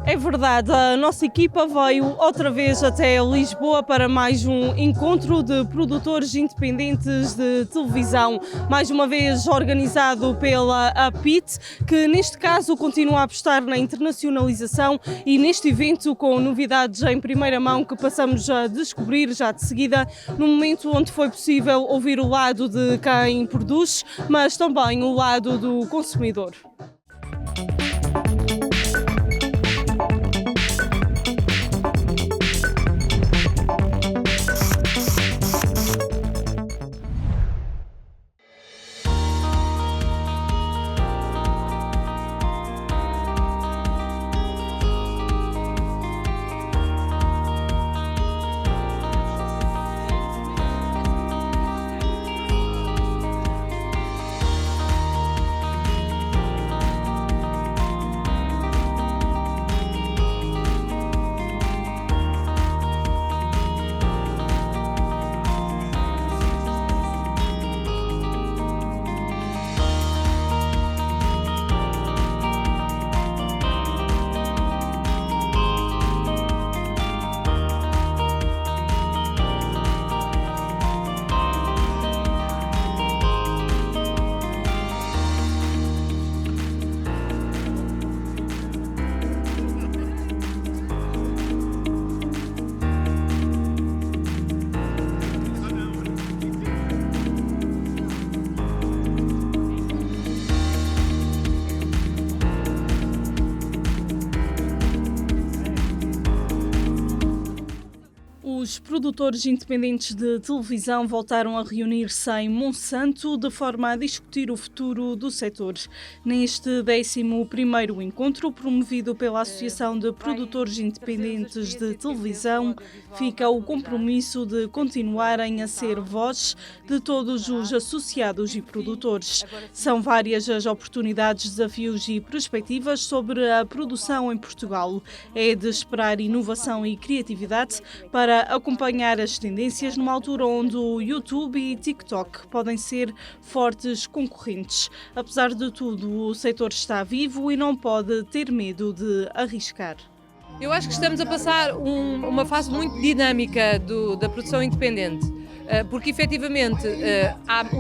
É verdade, a nossa equipa veio outra vez até Lisboa para mais um encontro de produtores independentes de televisão, mais uma vez organizado pela APIT, que neste caso continua a apostar na internacionalização e neste evento com novidades em primeira mão que passamos a descobrir já de seguida, no momento onde foi possível ouvir o lado de quem produz, mas também o lado do consumidor. Os produtores independentes de televisão voltaram a reunir-se em Monsanto de forma a discutir o futuro do setor. Neste 11º encontro, promovido pela Associação de Produtores Independentes de Televisão, fica o compromisso de continuarem a ser voz de todos os associados e produtores. São várias as oportunidades, desafios e perspectivas sobre a produção em Portugal. É de esperar inovação e criatividade para acompanhar as tendências numa altura onde o YouTube e TikTok podem ser fortes concorrentes. Apesar de tudo, o setor está vivo e não pode ter medo de arriscar. Eu acho que estamos a passar uma fase muito dinâmica da produção independente, porque efetivamente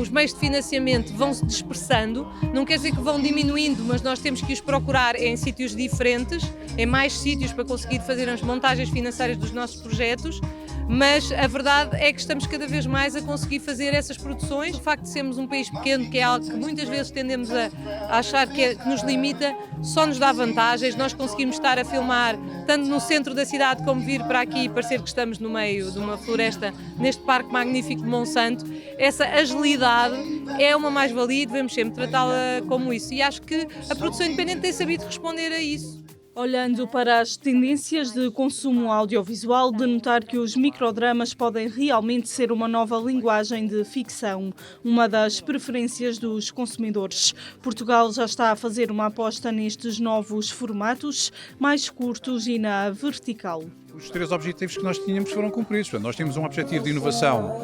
os meios de financiamento vão se dispersando, não quer dizer que vão diminuindo, mas nós temos que os procurar em sítios diferentes, em mais sítios para conseguir fazer as montagens financeiras dos nossos projetos. Mas a verdade é que estamos cada vez mais a conseguir fazer essas produções. O facto de sermos um país pequeno, que é algo que muitas vezes tendemos a achar que nos limita, só nos dá vantagens. Nós conseguimos estar a filmar tanto no centro da cidade como vir para aqui e parecer que estamos no meio de uma floresta, neste parque magnífico de Monsanto. Essa agilidade é uma mais-valia e devemos sempre tratá-la como isso. E acho que a produção independente tem sabido responder a isso. Olhando para as tendências de consumo audiovisual, de notar que os microdramas podem realmente ser uma nova linguagem de ficção, uma das preferências dos consumidores. Portugal já está a fazer uma aposta nestes novos formatos, mais curtos e na vertical. Os 3 objetivos que nós tínhamos foram cumpridos. Portanto, nós tínhamos um objetivo de inovação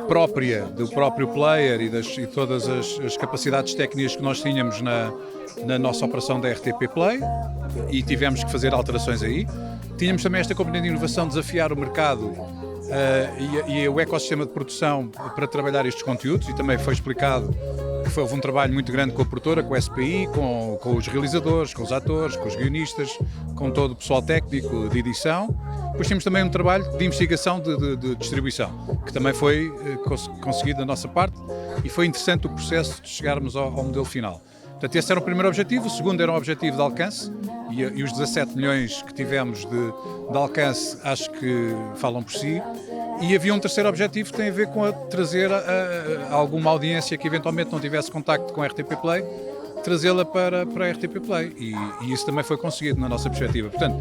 própria do próprio player e todas as capacidades técnicas que nós tínhamos na nossa operação da RTP Play, e tivemos que fazer alterações aí. Tínhamos também esta componente de inovação, desafiar o mercado e o ecossistema de produção para trabalhar estes conteúdos, e também foi explicado que houve um trabalho muito grande com a produtora, com a SPI, com os realizadores, com os atores, com os guionistas, com todo o pessoal técnico de edição. Depois temos também um trabalho de investigação de distribuição, que também foi conseguido da nossa parte, e foi interessante o processo de chegarmos ao modelo final. Portanto, esse era o primeiro objetivo. O segundo era um objetivo de alcance, e os 17 milhões que tivemos de alcance acho que falam por si. E havia um terceiro objetivo que tem a ver com trazer alguma audiência que eventualmente não tivesse contacto com a RTP Play, trazê-la para a RTP Play, e isso também foi conseguido na nossa perspectiva. Portanto,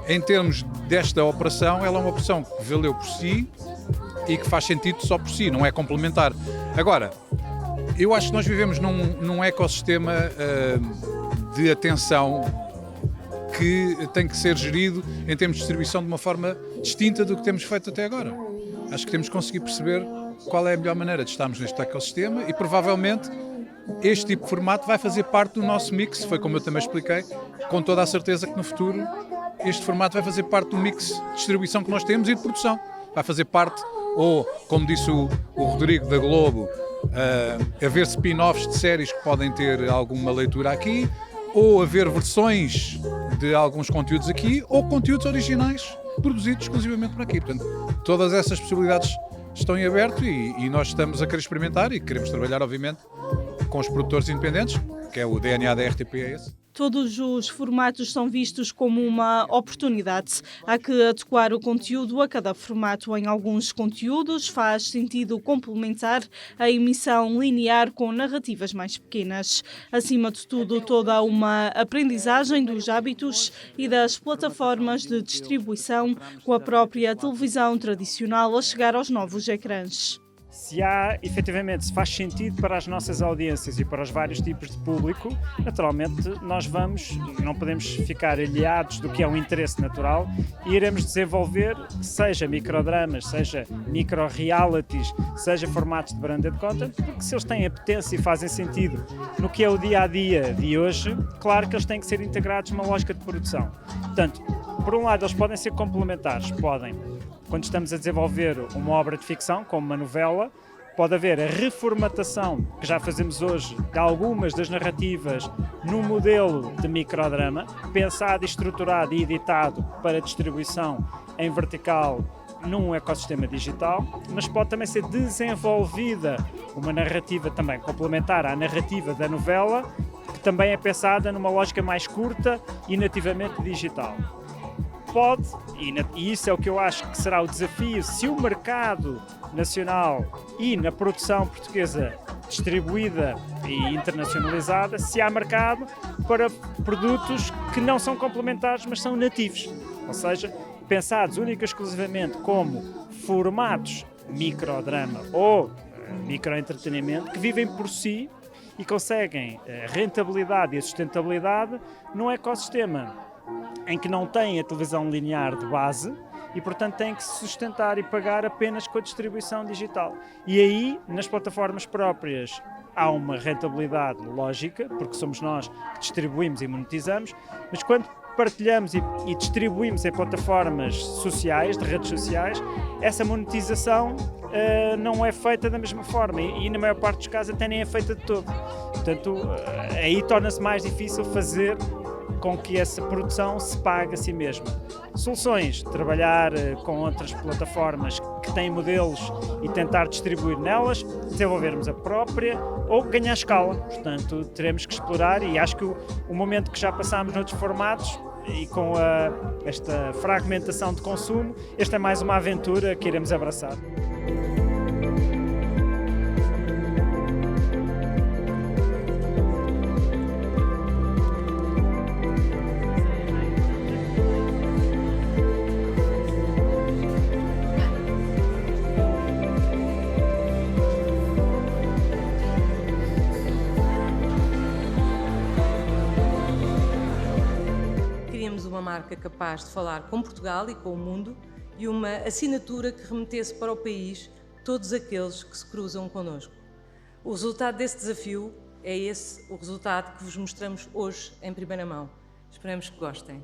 em termos desta operação, ela é uma operação que valeu por si e que faz sentido só por si, não é complementar. Agora, eu acho que nós vivemos num ecossistema de atenção que tem que ser gerido em termos de distribuição de uma forma distinta do que temos feito até agora. Acho que temos que conseguir perceber qual é a melhor maneira de estarmos neste ecossistema, e provavelmente este tipo de formato vai fazer parte do nosso mix, foi como eu também expliquei, com toda a certeza que no futuro este formato vai fazer parte do mix de distribuição que nós temos e de produção. Vai fazer parte, ou como disse o Rodrigo da Globo, haver spin-offs de séries que podem ter alguma leitura aqui, ou haver versões de alguns conteúdos aqui, ou conteúdos originais produzidos exclusivamente por aqui. Portanto, todas essas possibilidades estão em aberto e nós estamos a querer experimentar e queremos trabalhar, obviamente, com os produtores independentes, que é o DNA da RTP, é esse. Todos os formatos são vistos como uma oportunidade. Há que adequar o conteúdo a cada formato. Em alguns conteúdos faz sentido complementar a emissão linear com narrativas mais pequenas. Acima de tudo, toda uma aprendizagem dos hábitos e das plataformas de distribuição, com a própria televisão tradicional a chegar aos novos ecrãs. Se faz sentido para as nossas audiências e para os vários tipos de público, naturalmente nós não podemos ficar alheados do que é um interesse natural e iremos desenvolver, seja microdramas, seja micro-realities, seja formatos de branded content, porque se eles têm apetência e fazem sentido no que é o dia-a-dia de hoje, claro que eles têm que ser integrados numa lógica de produção. Portanto, por um lado, eles podem ser complementares, quando estamos a desenvolver uma obra de ficção, como uma novela, pode haver a reformatação, que já fazemos hoje, de algumas das narrativas no modelo de microdrama, pensado, estruturado e editado para distribuição em vertical num ecossistema digital, mas pode também ser desenvolvida uma narrativa também complementar à narrativa da novela, que também é pensada numa lógica mais curta e nativamente digital. E isso é o que eu acho que será o desafio, se o mercado nacional e na produção portuguesa distribuída e internacionalizada, se há mercado para produtos que não são complementares, mas são nativos, ou seja, pensados única e exclusivamente como formatos microdrama ou microentretenimento que vivem por si e conseguem a rentabilidade e a sustentabilidade num ecossistema em que não têm a televisão linear de base e, portanto, têm que se sustentar e pagar apenas com a distribuição digital. E aí, nas plataformas próprias, há uma rentabilidade lógica, porque somos nós que distribuímos e monetizamos, mas quando partilhamos e distribuímos em plataformas sociais, de redes sociais, essa monetização não é feita da mesma forma e na maior parte dos casos até nem é feita de todo. Portanto, aí torna-se mais difícil fazer com que essa produção se pague a si mesma. Soluções, trabalhar com outras plataformas que têm modelos e tentar distribuir nelas, desenvolvermos a própria ou ganhar escala. Portanto, teremos que explorar e acho que o momento que já passámos noutros formatos e com esta fragmentação de consumo, esta é mais uma aventura que iremos abraçar. Uma marca capaz de falar com Portugal e com o mundo e uma assinatura que remetesse para o país todos aqueles que se cruzam connosco. O resultado desse desafio é esse, o resultado que vos mostramos hoje em primeira mão. Esperamos que gostem.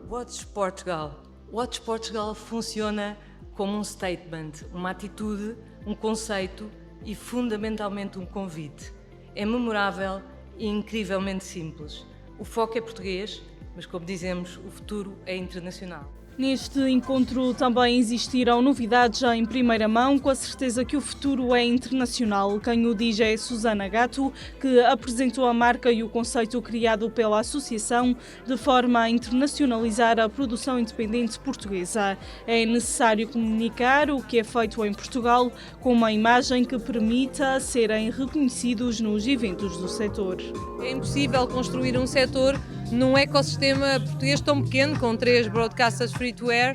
Watch Portugal. Watch Portugal funciona como um statement, uma atitude, um conceito e fundamentalmente um convite. É memorável e incrivelmente simples. O foco é português, mas como dizemos, o futuro é internacional. Neste encontro também existiram novidades em primeira mão, com a certeza que o futuro é internacional. Quem o diz é Susana Gato, que apresentou a marca e o conceito criado pela associação de forma a internacionalizar a produção independente portuguesa. É necessário comunicar o que é feito em Portugal com uma imagem que permita serem reconhecidos nos eventos do setor. É impossível construir um setor num ecossistema português tão pequeno, com 3 broadcasters free-to-air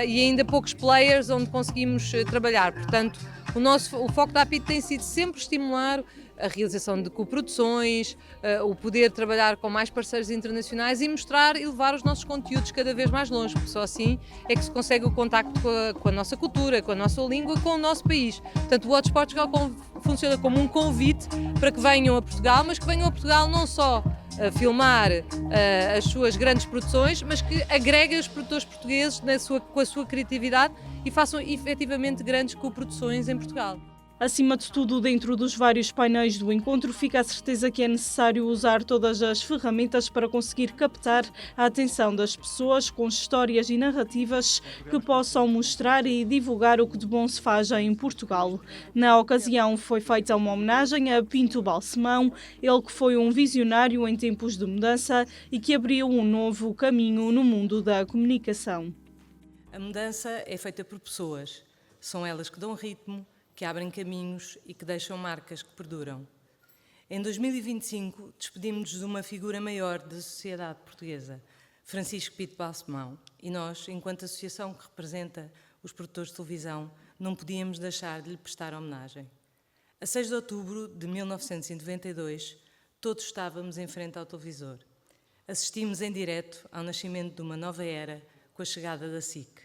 e ainda poucos players onde conseguimos trabalhar. Portanto, o foco da APIT tem sido sempre estimular a realização de coproduções, o poder trabalhar com mais parceiros internacionais e mostrar e levar os nossos conteúdos cada vez mais longe, porque só assim é que se consegue o contacto com a nossa cultura, com a nossa língua, com o nosso país. Portanto, o Watch Portugal funciona como um convite para que venham a Portugal, mas que venham a Portugal não só a filmar as suas grandes produções, mas que agreguem os produtores portugueses com a sua criatividade e façam efetivamente grandes coproduções em Portugal. Acima de tudo, dentro dos vários painéis do encontro, fica a certeza que é necessário usar todas as ferramentas para conseguir captar a atenção das pessoas com histórias e narrativas que possam mostrar e divulgar o que de bom se faz em Portugal. Na ocasião foi feita uma homenagem a Pinto Balsemão, ele que foi um visionário em tempos de mudança e que abriu um novo caminho no mundo da comunicação. A mudança é feita por pessoas. São elas que dão ritmo, que abrem caminhos e que deixam marcas que perduram. Em 2025, despedimos-nos de uma figura maior da sociedade portuguesa, Francisco Pinto Balsemão, e nós, enquanto associação que representa os produtores de televisão, não podíamos deixar de lhe prestar homenagem. A 6 de outubro de 1992, todos estávamos em frente ao televisor. Assistimos em direto ao nascimento de uma nova era com a chegada da SIC.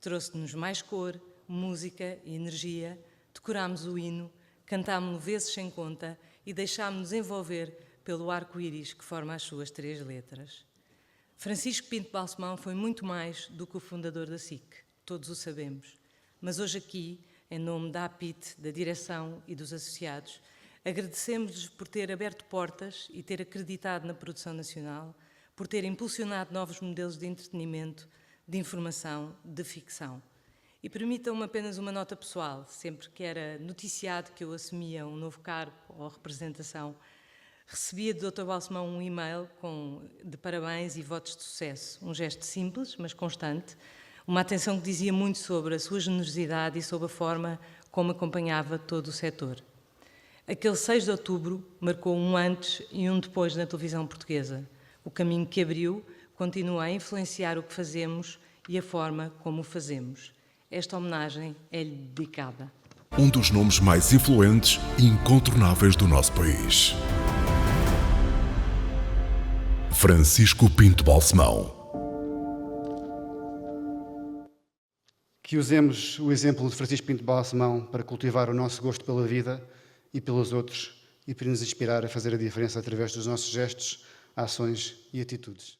Trouxe-nos mais cor, música e energia. Decorámos o hino, cantámo-lo vezes sem conta e deixámo-nos envolver pelo arco-íris que forma as suas 3 letras. Francisco Pinto Balsemão foi muito mais do que o fundador da SIC, todos o sabemos. Mas hoje aqui, em nome da APIT, da direção e dos associados, agradecemos-lhes por ter aberto portas e ter acreditado na produção nacional, por ter impulsionado novos modelos de entretenimento, de informação, de ficção. E permitam-me apenas uma nota pessoal. Sempre que era noticiado que eu assumia um novo cargo ou representação, recebia do Dr. Balsemão um e-mail de parabéns e votos de sucesso. Um gesto simples, mas constante. Uma atenção que dizia muito sobre a sua generosidade e sobre a forma como acompanhava todo o setor. Aquele 6 de outubro marcou um antes e um depois na televisão portuguesa. O caminho que abriu continua a influenciar o que fazemos e a forma como o fazemos. Esta homenagem é-lhe dedicada. Um dos nomes mais influentes e incontornáveis do nosso país. Francisco Pinto Balsemão. Que usemos o exemplo de Francisco Pinto Balsemão para cultivar o nosso gosto pela vida e pelos outros e para nos inspirar a fazer a diferença através dos nossos gestos, ações e atitudes.